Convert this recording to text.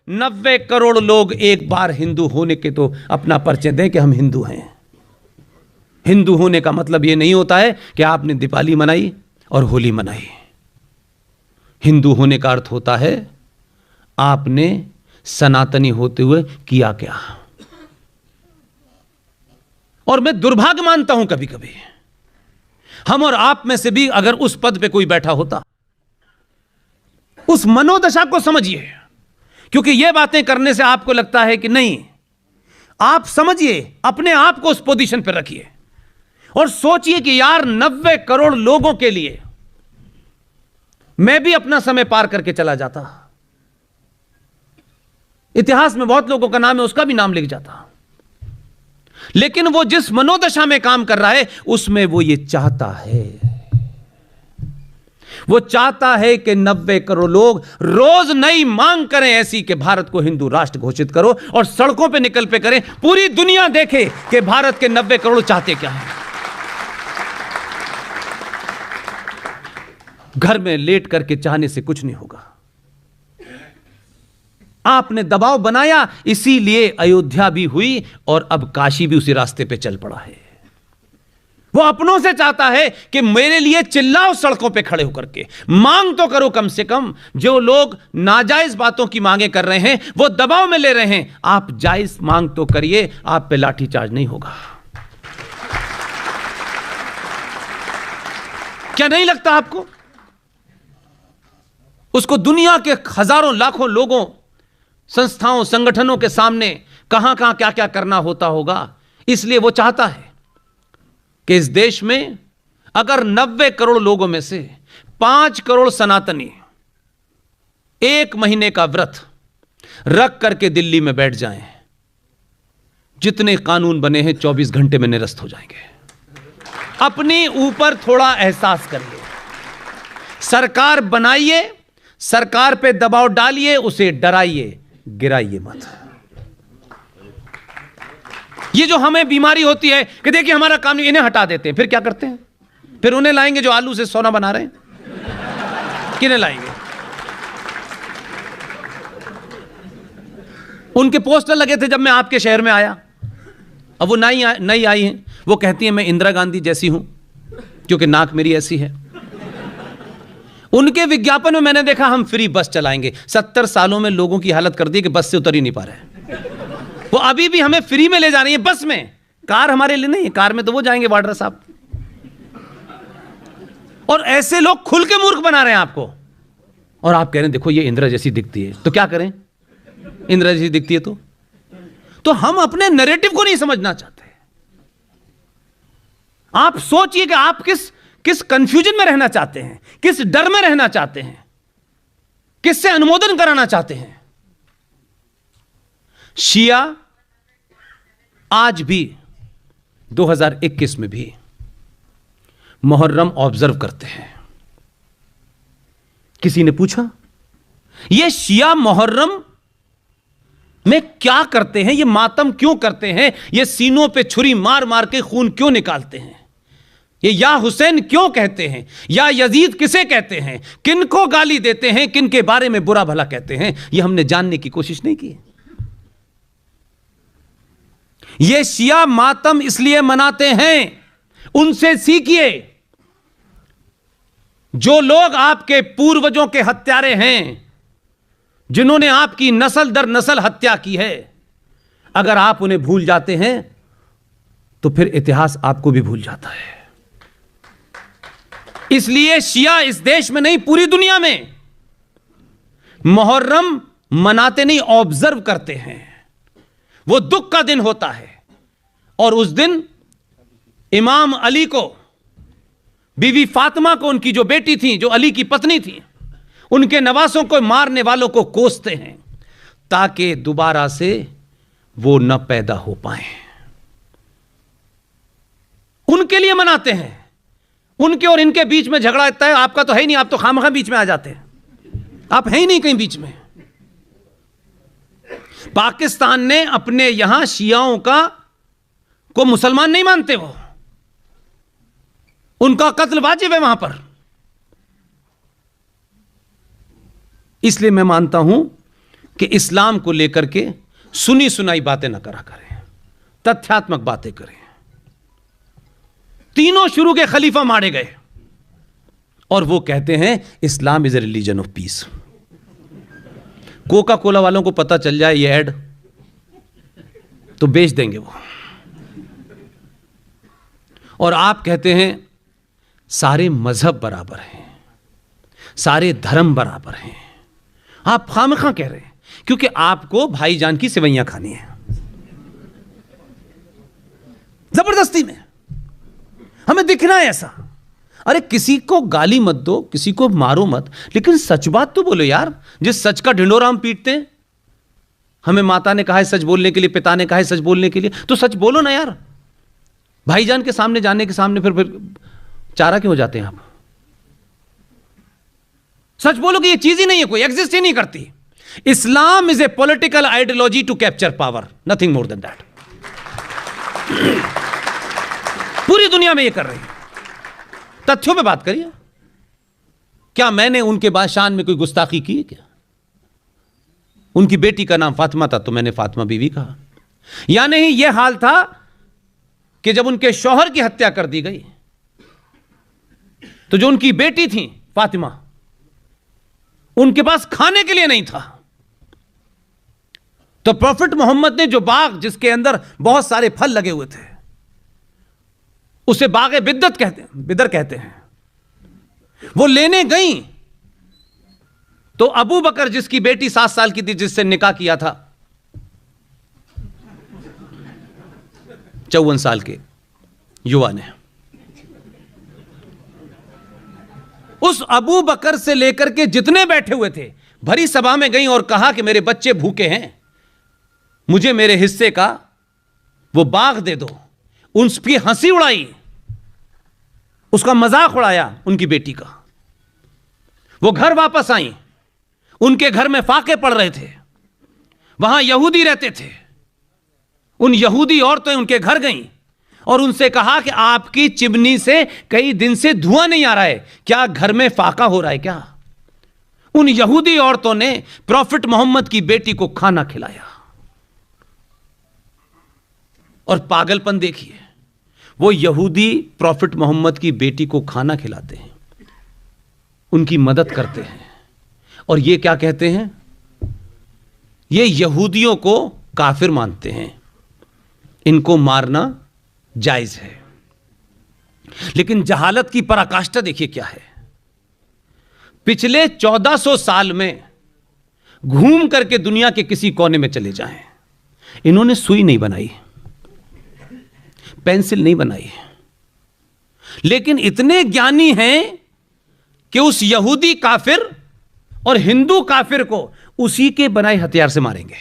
90 करोड़ लोग एक बार हिंदू होने के तो अपना परिचय दें कि हम हिंदू हैं। हिंदू होने का मतलब यह नहीं होता है कि आपने दीपावली मनाई और होली मनाई। हिंदू होने का अर्थ होता है आपने सनातनी होते हुए किया क्या। और मैं दुर्भाग्य मानता हूं कभी कभी हम और आप में से भी अगर उस पद पे कोई बैठा होता, उस मनोदशा को समझिए, क्योंकि यह बातें करने से आपको लगता है कि नहीं, आप समझिए, अपने आप को उस पोजीशन पर रखिए और सोचिए कि यार 90 करोड़ लोगों के लिए मैं भी अपना समय पार करके चला जाता। इतिहास में बहुत लोगों का नाम है, उसका भी नाम लिख जाता, लेकिन वो जिस मनोदशा में काम कर रहा है उसमें वो ये चाहता है, वो चाहता है कि 90 करोड़ लोग रोज नई मांग करें ऐसी कि भारत को हिंदू राष्ट्र घोषित करो और सड़कों पे निकल पे करें, पूरी दुनिया देखे कि भारत के 90 करोड़ चाहते क्या है। घर में लेट करके चाहने से कुछ नहीं होगा। आपने दबाव बनाया, इसीलिए अयोध्या भी हुई और अब काशी भी उसी रास्ते पे चल पड़ा है। वो अपनों से चाहता है कि मेरे लिए चिल्लाओ सड़कों पे खड़े होकर के, मांग तो करो कम से कम। जो लोग नाजायज बातों की मांगे कर रहे हैं वो दबाव में ले रहे हैं, आप जायज मांग तो करिए, आप पे लाठीचार्ज नहीं होगा। क्या नहीं लगता आपको? उसको दुनिया के हजारों लाखों लोगों, संस्थाओं, संगठनों के सामने कहां कहां क्या क्या करना होता होगा। इसलिए वो चाहता है कि इस देश में अगर 90 करोड़ लोगों में से 5 करोड़ सनातनी 1 महीने का व्रत रख करके दिल्ली में बैठ जाएं, जितने कानून बने हैं 24 घंटे में निरस्त हो जाएंगे। अपने ऊपर थोड़ा एहसास करिए, सरकार बनाइए, सरकार पे दबाव डालिए, उसे डराइए, गिराइए मत। ये जो हमें बीमारी होती है कि देखिए हमारा काम नहीं, इन्हें हटा देते हैं, फिर क्या करते हैं? फिर उन्हें लाएंगे जो आलू से सोना बना रहे हैं। किन्हें लाएंगे? उनके पोस्टर लगे थे जब मैं आपके शहर में आया, अब वो नई आई हैं, वो कहती हैं मैं इंदिरा गांधी जैसी हूं क्योंकि नाक मेरी ऐसी है। उनके विज्ञापन में मैंने देखा हम फ्री बस चलाएंगे। 70 सालों में लोगों की हालत कर दी कि बस से उतर ही नहीं पा रहे। वो अभी भी हमें फ्री में ले जा रही है बस में, कार हमारे लिए नहीं है, कार में तो वो जाएंगे वाड्रा साहब। और ऐसे लोग खुल के मूर्ख बना रहे हैं आपको, और आप कह रहे हैं देखो ये इंदिरा जैसी दिखती है, तो क्या करें? इंदिरा जैसी दिखती है तो हम अपने नैरेटिव को नहीं समझना चाहते। आप सोचिए कि आप किस कंफ्यूजन में रहना चाहते हैं, किस डर में रहना चाहते हैं, किससे अनुमोदन कराना चाहते हैं। शिया आज भी 2021 में भी मुहर्रम ऑब्जर्व करते हैं। किसी ने पूछा ये शिया मुहर्रम में क्या करते हैं, ये मातम क्यों करते हैं, ये सीनों पे छुरी मार मार के खून क्यों निकालते हैं, ये या हुसैन क्यों कहते हैं, या यजीद किसे कहते हैं, किनको गाली देते हैं, किन के बारे में बुरा भला कहते हैं, ये हमने जानने की कोशिश नहीं की। ये शिया मातम इसलिए मनाते हैं, उनसे सीखिए। जो लोग आपके पूर्वजों के हत्यारे हैं, जिन्होंने आपकी नस्ल दर नस्ल हत्या की है, अगर आप उन्हें भूल जाते हैं तो फिर इतिहास आपको भी भूल जाता है। इसलिए शिया इस देश में नहीं, पूरी दुनिया में मुहर्रम मनाते नहीं, ऑब्जर्व करते हैं। वो दुख का दिन होता है और उस दिन इमाम अली को, बीवी फातिमा को, उनकी जो बेटी थी, जो अली की पत्नी थी, उनके नवासों को, मारने वालों को कोसते हैं ताकि दोबारा से वो न पैदा हो पाए। उनके लिए मनाते हैं। उनके और इनके बीच में झगड़ा इतना है, आपका तो है ही नहीं, आप तो खामखा बीच में आ जाते हैं, आप है ही नहीं कहीं बीच में। पाकिस्तान ने अपने यहां शियाओं को मुसलमान नहीं मानते, वो उनका कत्ल वाजिब है वहां पर। इसलिए मैं मानता हूं कि इस्लाम को लेकर के सुनी सुनाई बातें ना करा करें, तथ्यात्मक बातें करें। तीनों शुरू के खलीफा मारे गए और वो कहते हैं Islam is a religion of peace. Coca Cola वालों को पता चल जाए ये ऐड तो बेच देंगे वो। और आप कहते हैं सारे मजहब बराबर हैं, सारे धर्म बराबर हैं। आप खामखा कह रहे हैं क्योंकि आपको भाईजान की सेवैयां खानी है जबरदस्ती में। हमें दिखना है ऐसा। अरे किसी को गाली मत दो, किसी को मारो मत, लेकिन सच बात तो बोलो यार। जिस सच का ढिंडोरा हम पीटते हैं, हमें माता ने कहा है सच बोलने के लिए, पिता ने कहा है सच बोलने के लिए, तो सच बोलो ना यार। भाईजान के सामने जाने के सामने फिर चारा क्यों हो जाते हैं आप? सच बोलो कि ये चीज ही नहीं है, कोई एग्जिस्ट ही नहीं करती। Islam is a political ideology to capture power, nothing more than that. पूरी दुनिया में ये कर रही है। तथ्यों पे बात करिए। क्या मैंने उनके बादशान में कोई गुस्ताखी की है क्या? उनकी बेटी का नाम फातिमा था तो मैंने फातिमा बीवी कहा। या नहीं यह हाल था कि जब उनके शौहर की हत्या कर दी गई तो जो उनकी बेटी थी फातिमा, उनके पास खाने के लिए नहीं था, तो प्रॉफिट मोहम्मद ने जो बाग जिसके अंदर बहुत सारे फल लगे हुए थे उसे बागे बिद्दत कहते हैं, बिदर कहते हैं, वो लेने गई तो अबू बकर जिसकी बेटी 7 साल की थी, जिससे निकाह किया था, 54 साल के युवा ने, उस अबू बकर से लेकर के जितने बैठे हुए थे भरी सभा में गई और कहा कि मेरे बच्चे भूखे हैं, मुझे मेरे हिस्से का वो बाग दे दो। उसकी हंसी उड़ाई, उसका मजाक उड़ाया उनकी बेटी का। वो घर वापस आई, उनके घर में फाके पड़ रहे थे, वहां यहूदी रहते थे। उन यहूदी औरतें उनके घर गईं और उनसे कहा कि आपकी चिमनी से कई दिन से धुआं नहीं आ रहा है, क्या घर में फाका हो रहा है क्या? उन यहूदी औरतों ने प्रॉफिट मोहम्मद की बेटी को खाना खिलाया। और पागलपन देखिए, वो यहूदी प्रॉफिट मोहम्मद की बेटी को खाना खिलाते हैं, उनकी मदद करते हैं, और ये क्या कहते हैं? ये यहूदियों को काफिर मानते हैं, इनको मारना जायज है। लेकिन जहालत की पराकाष्ठा देखिए क्या है। पिछले 1400 साल में घूम करके दुनिया के किसी कोने में चले जाएं, इन्होंने सुई नहीं बनाई, पेंसिल नहीं बनाई, लेकिन इतने ज्ञानी हैं कि उस यहूदी काफिर और हिंदू काफिर को उसी के बनाए हथियार से मारेंगे।